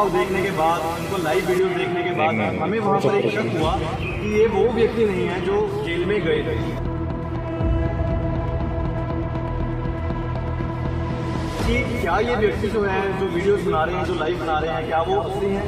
भाव देखने के बाद, उनको लाइव वीडियो देखने के बाद हमें वहाँ पर एक शक हुआ कि ये वो व्यक्ति नहीं है जो जेल में गए थे। कि क्या ये व्यक्ति जो है, जो वीडियोस बना रहे हैं, जो लाइव बना रहे हैं, क्या वो असली हैं?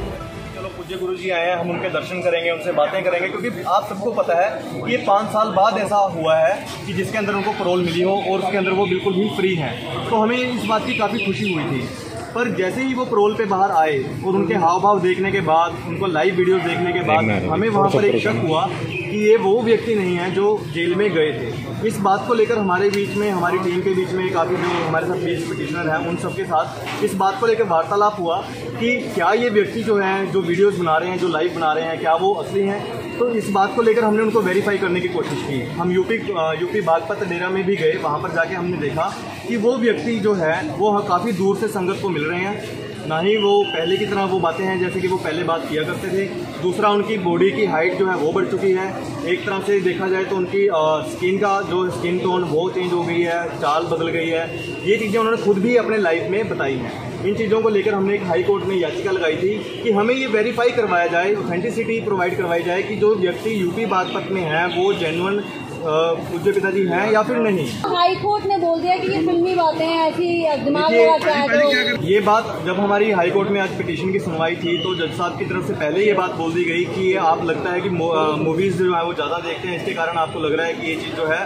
चलो पूज्य गुरु जी आए हैं, हम उनके दर्शन करेंगे, उनसे बातें करेंगे, क्योंकि आप सबको पता है कि ये 5 साल बाद ऐसा हुआ है कि जिसके अंदर उनको पैरोल मिली हो और उसके अंदर वो बिल्कुल भी फ्री हैं। तो हमें इस बात की काफ़ी खुशी हुई थी। पर जैसे ही वो पैरोल पे बाहर आए और उनके हाव भाव देखने के बाद, उनको लाइव वीडियो देखने के बाद हमें वहाँ पर एक शक हुआ कि ये वो व्यक्ति नहीं है जो जेल में गए थे। इस बात को लेकर हमारे बीच में, हमारी टीम के बीच में काफ़ी जो हमारे साथ 20 पिटिशनर हैं, उन सबके साथ इस बात को लेकर वार्तालाप हुआ कि क्या ये व्यक्ति जो हैं, जो वीडियोस बना रहे हैं, जो लाइव बना रहे हैं, क्या वो असली हैं। तो इस बात को लेकर हमने उनको वेरीफाई करने की कोशिश की। हम यूपी बागपत डेरा में भी गए, वहाँ पर जाके हमने देखा कि वो व्यक्ति जो है वो काफ़ी दूर से संगत को मिल रहे हैं। ना ही वो पहले की तरह वो बातें हैं जैसे कि वो पहले बात किया करते थे। दूसरा, उनकी बॉडी की हाइट जो है वो बढ़ चुकी है। एक तरह से देखा जाए तो उनकी स्किन का जो स्किन टोन वो चेंज हो गई है, चाल बदल गई है। ये चीज़ें उन्होंने खुद भी अपने लाइफ में बताई हैं। इन चीज़ों को लेकर हमने एक हाई कोर्ट में याचिका लगाई थी कि हमें ये वेरीफाई करवाया जाए, ऑथेंटिसिटी प्रोवाइड करवाई जाए कि जो व्यक्ति यूपी बागपत में है वो जेन्युइन पूज्य पिताजी हैं या फिर नहीं। हाई कोर्ट ने बोल दिया कि ये फिल्मी बातें हैं, ऐसी दिमाग लगा के आए। तो ये बात जब हमारी हाई कोर्ट में आज पिटीशन की सुनवाई थी तो जज साहब की तरफ से पहले ये बात बोल दी गई कि आप लगता है कि मूवीज़ जो है वो ज़्यादा देखते हैं, इसके कारण आपको लग रहा है कि ये चीज़ जो है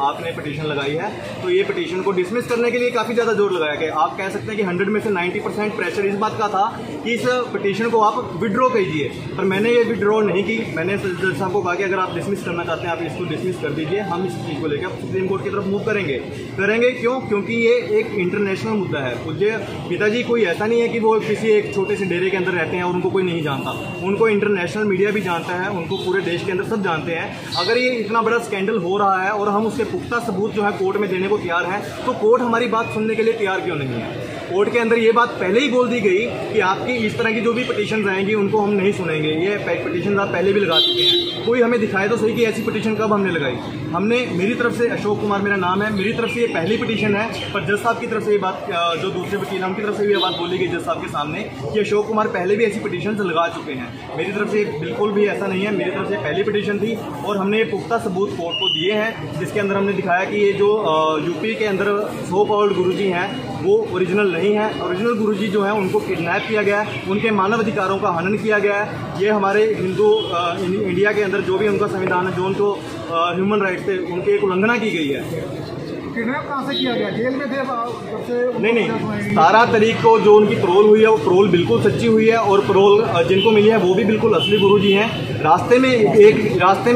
आपने पिटीशन लगाई है। तो ये पिटीशन को डिसमिस करने के लिए काफ़ी ज़्यादा जोर लगाया गया। आप कह सकते हैं कि 100 में से 90% प्रेशर इस बात का था कि इस पिटीशन को आप विड्रॉ कीजिए, पर मैंने ये विड्रॉ नहीं की। मैंने जज साहब को कहा कि अगर आप डिसमिस करना चाहते हैं आप इसको डिसमिस कर दीजिए, हम इस चीज़ को लेकर सुप्रीम कोर्ट की तरफ मूव करेंगे। क्यों? क्योंकि ये एक इंटरनेशनल मुद्दा है। पूज्य पिताजी कोई ऐसा नहीं है कि वो किसी एक छोटे से डेरे के अंदर रहते हैं और उनको कोई नहीं जानता। उनको इंटरनेशनल मीडिया भी जानता है, उनको पूरे देश के अंदर सब जानते हैं। अगर ये इतना बड़ा स्कैंडल हो रहा है और हम उसके पुख्ता सबूत जो है कोर्ट में देने को तैयार हैं, तो कोर्ट हमारी बात सुनने के लिए तैयार क्यों नहीं है? कोर्ट के अंदर ये बात पहले ही बोल दी गई कि आपकी इस तरह की जो भी पिटीशन आएंगी उनको हम नहीं सुनेंगे। ये पिटीशन आप पहले भी लगा चुके हैं। कोई हमें दिखाए तो सही कि ऐसी पिटीशन कब हमने लगाई। हमने, मेरी तरफ से अशोक कुमार मेरा नाम है, मेरी तरफ से ये पहली पिटीशन है। पर जज साहब की तरफ से ये बात, जो दूसरे वकील उनकी तरफ से भी ये बात बोली गई जज साहब के सामने कि अशोक कुमार पहले भी ऐसी पिटीशन लगा चुके हैं। मेरी तरफ से बिल्कुल भी ऐसा नहीं है। मेरी तरफ से पहली पिटीशन थी और हमने ये पुख्ता सबूत कोर्ट को दिए हैं, जिसके अंदर हमने दिखाया कि ये जो यूपी के अंदर सो कॉल्ड गुरुजी हैं वो ओरिजिनल नहीं है। ओरिजिनल गुरुजी जो है उनको किडनैप किया गया है, उनके मानव अधिकारों का हनन किया गया है। ये हमारे हिंदू इंडिया के अंदर जो भी उनका संविधान है, जो उनको ह्यूमन राइट्स थे, उनकी एक उल्लंघना की गई है। किडनैप कहाँ से किया गया? जेल में थे नहीं, 17 तारीख को जो उनकी पैरोल हुई है वो पैरोल बिल्कुल सच्ची हुई है और पैरोल जिनको मिली है वो भी बिल्कुल असली गुरुजी हैं। रास्ते में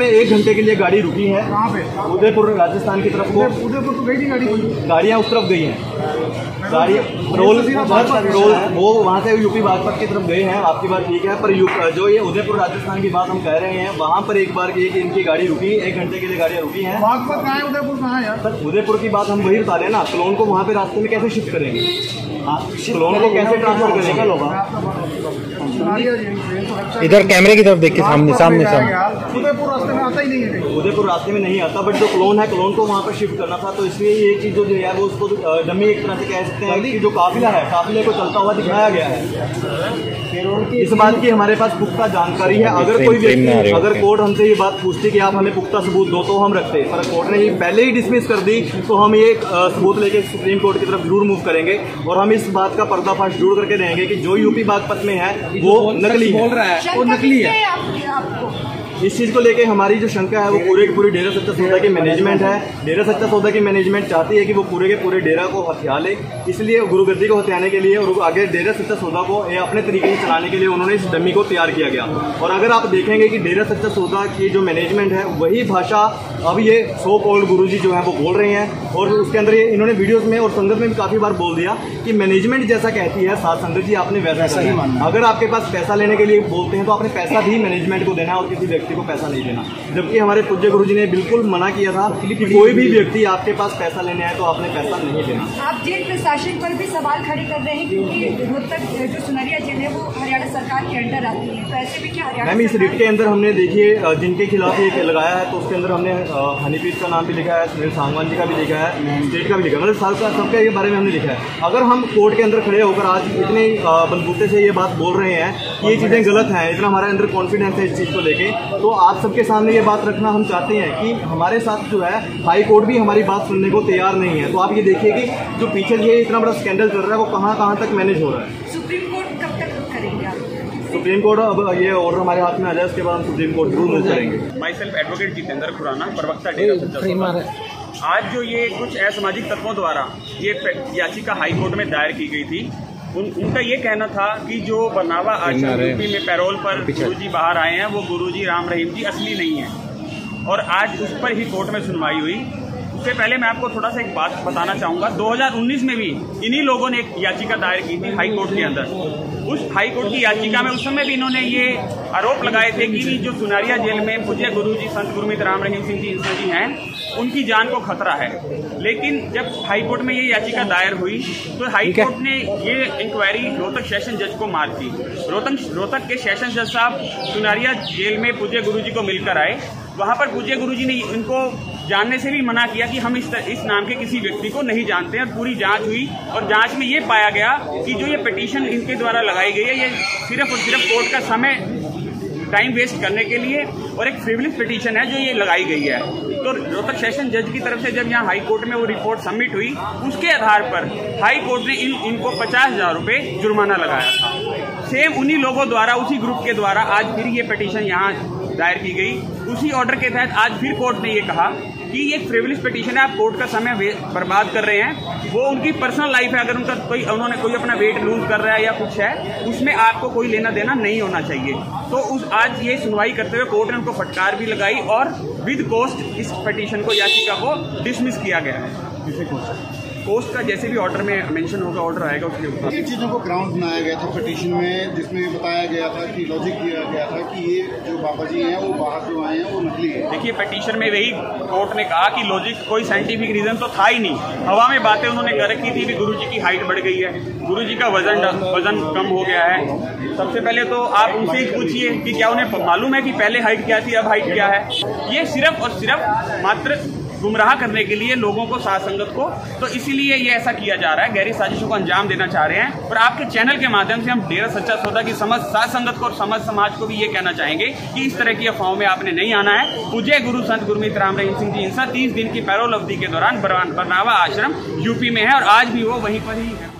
1 घंटे के लिए गाड़ी रुकी है। कहाँ पे? उदयपुर राजस्थान की तरफ को। उदयपुर तो गई थी गाड़ी, गाड़ियाँ उस तरफ गई हैं। गाड़ी पैरोल वो वहाँ से यूपी बागपत की तरफ गए हैं। आपकी बात ठीक है, पर जो ये उदयपुर राजस्थान की बात हम कह रहे हैं, वहाँ पर एक बार इनकी गाड़ी रुकी, 1 घंटे के लिए गाड़ियाँ रुकी हैं। बागपत कहाँ है, उदयपुर कहाँ है यार? सर उदयपुर की बात हम वही बता रहे हैं ना। क्लोन को वहाँ पे रास्ते में कैसे शिफ्ट करेंगे? क्लोन को कैसे ट्रांसफर करेंगे? इधर कैमरे की तरफ देख के सामने उदयपुर रास्ते में आता ही नहीं है। उदयपुर रास्ते में नहीं आता, बट जो क्लोन है, क्लोन को वहाँ पर शिफ्ट करना था। तो इसलिए ये चीज़ जो है वो उसको डमी एक तरह से कह सकते हैं कि जो काफिला है, काफिले को चलता हुआ दिखाया गया है। इस बात की हमारे पास पुख्ता जानकारी है। अगर कोई व्यक्ति, अगर कोर्ट हमसे ये बात पूछती कि आप हमें पुख्ता सबूत दो तो हम रखते, पर कोर्ट ने ये पहले ही डिसमिस कर दी, तो हम ये सबूत लेके सुप्रीम कोर्ट की तरफ जरूर मूव करेंगे और हम इस बात का पर्दाफाश जरूर करके रहेंगे कि जो यूपी बागपत में है वो नकली बोल रहा है, वो नकली है। इस चीज़ को लेके हमारी जो शंका है वो पूरे की पूरी डेरा सच्चा सौदा की मैनेजमेंट है। डेरा सच्चा सौदा की मैनेजमेंट चाहती है कि वो पूरे के पूरे डेरा को हथिया ले, इसलिए गुरुगद्दी को हथियाने के लिए और आगे डेरा सच्चा सौदा को अपने तरीके से चलाने के लिए उन्होंने इस डमी को तैयार किया गया। और अगर आप देखेंगे कि डेरा सच्चा सौदा की जो मैनेजमेंट है वही भाषा अब ये सो कॉल्ड गुरुजी जो है वो बोल रहे हैं। और उसके अंदर ये इन्होंने वीडियोज़ में और संगत में भी काफ़ी बार बोल दिया कि मैनेजमेंट जैसा कहती है साथ संगत जी आपने वैसा ही मानना। अगर आपके पास पैसा लेने के लिए बोलते हैं तो आपने पैसा भी मैनेजमेंट को देना और किसी व्यक्ति को पैसा नहीं देना। जबकि हमारे पूज्य गुरुजी ने बिल्कुल मना किया था कि कोई भी व्यक्ति आपके पास पैसा लेने आए तो आपने पैसा नहीं देना। आप जेल प्रशासन पर भी सवाल खड़े कर रहे हैं क्योंकि रोहतक जो सुनरिया जेल है वो हरियाणा सरकार के अंडर आती है, तो ऐसे भी क्या हरियाणा मैम इस रिट के अंदर हमने देखिए जिनके खिलाफ ये लगाया है तो उसके अंदर हमने हनीप्रीत का नाम भी लिखा है, सुनील सांगवान जी का भी लिखा है, स्टेट का भी लिखा है, मतलब सबके बारे में हमने लिखा है। अगर हम कोर्ट के अंदर खड़े होकर आज इतने बलबूते से ये बात बोल रहे हैं कि ये चीज़ें गलत हैं, इतना हमारे अंदर कॉन्फिडेंस है इस चीज़ को लेके, तो आप सबके सामने ये बात रखना हम चाहते हैं कि हमारे साथ जो है हाई कोर्ट भी हमारी बात सुनने को तैयार नहीं है। तो आप ये देखिए कि जो पीछे ये इतना बड़ा स्कैंडल चल रहा है वो कहाँ तक मैनेज हो रहा है। सुप्रीम कोर्ट कब तक करेंगे आप? सुप्रीम कोर्ट अब ये ऑर्डर हमारे हाथ में आ जाए, उसके बाद हम सुप्रीम कोर्ट जरूर मूव करेंगे। Myself advocate Jitendra Khurana, प्रवक्ता डेरा सच्चा सौदा। आज जो ये कुछ असामाजिक तत्वों द्वारा ये याचिका हाई कोर्ट में दायर की गई थी, उनका ये कहना था कि जो बरनावा आश्रम यूपी में पैरोल पर गुरुजी बाहर आए हैं वो गुरुजी राम रहीम जी असली नहीं है, और आज उस पर ही कोर्ट में सुनवाई हुई। उससे पहले मैं आपको थोड़ा सा एक बात बताना चाहूँगा। 2019 में भी इन्हीं लोगों ने एक याचिका दायर की थी हाई कोर्ट के अंदर। उस हाई कोर्ट की याचिका में उस समय भी इन्होंने ये आरोप लगाए थे कि जो सुनारिया जेल में पूज्य गुरुजी संत गुरमीत राम रहीम सिंह जी इंसा जी हैं, उनकी जान को खतरा है। लेकिन जब हाई कोर्ट में ये याचिका दायर हुई तो हाई कोर्ट ने ये इंक्वायरी रोहतक सेशन जज को मार्क की। रोहतक के सेशन जज साहब सुनारिया जेल में पूज्य गुरुजी को मिलकर आए। वहाँ पर पूज्य गुरुजी ने इनको जानने से भी मना किया कि हम इस नाम के किसी व्यक्ति को नहीं जानते हैं। और पूरी जांच हुई और जांच में ये पाया गया कि जो ये पिटीशन इनके द्वारा लगाई गई है ये सिर्फ और सिर्फ कोर्ट का समय टाइम वेस्ट करने के लिए और एक फ्रिवलेस पिटीशन है जो ये लगाई गई है। तो रोहतक सेशन जज की तरफ से जब यहाँ हाई कोर्ट में वो रिपोर्ट सबमिट हुई, उसके आधार पर हाई कोर्ट ने इनको 50,000 रुपये जुर्माना लगाया था। सेम उन्हीं लोगों द्वारा, उसी ग्रुप के द्वारा आज फिर ये पिटीशन यहाँ दायर की गई। उसी ऑर्डर के तहत आज फिर कोर्ट ने ये कहा कि ये फ्रिवलेस पिटीशन है, आप कोर्ट का समय बर्बाद कर रहे हैं। वो उनकी पर्सनल लाइफ है, अगर उन्होंने कोई अपना वेट लूज कर रहा है या कुछ है, उसमें आपको कोई लेना देना नहीं होना चाहिए। तो आज ये सुनवाई करते हुए कोर्ट ने उनको फटकार भी लगाई और विद कोस्ट इस पिटीशन को, याचिका को डिसमिस किया गया है। कोस्ट का जैसे भी ऑर्डर में मेंशन होगा, ऑर्डर आएगा उसके ऊपर इन चीज़ों को ग्राउंड बनाया गया था पिटीशन में, जिसमें बताया गया था कि लॉजिक दिया गया था कि ये जो बाबा जी हैं वो बाहर जो आए हैं वो नकली है। देखिए पिटीशन में वही कोर्ट ने कहा कि लॉजिक कोई साइंटिफिक रीजन तो था ही नहीं, हवा में बातें उन्होंने कर रखी थी कि गुरुजी की हाइट बढ़ गई है, गुरुजी का वजन कम हो गया है। सबसे पहले तो आप उनसे ही पूछिए कि क्या उन्हें मालूम है कि पहले हाइट क्या थी, अब हाइट क्या है। ये सिर्फ और सिर्फ मात्र गुमराह करने के लिए लोगों को, साथ संगत को, तो इसीलिए ये ऐसा किया जा रहा है, गहरी साजिशों को अंजाम देना चाह रहे हैं। और आपके चैनल के माध्यम से हम डेरा सच्चा सौदा की समस्त साथ संगत को और समस्त समाज को भी ये कहना चाहेंगे कि इस तरह की अफवाहों में आपने नहीं आना है। पूज्य गुरु संत गुरमीत राम रहीम सिंह जी इंसा 30 दिन की पैरोल अवधि के दौरान बरनावा आश्रम यूपी में है और आज भी वो वहीं पर ही है।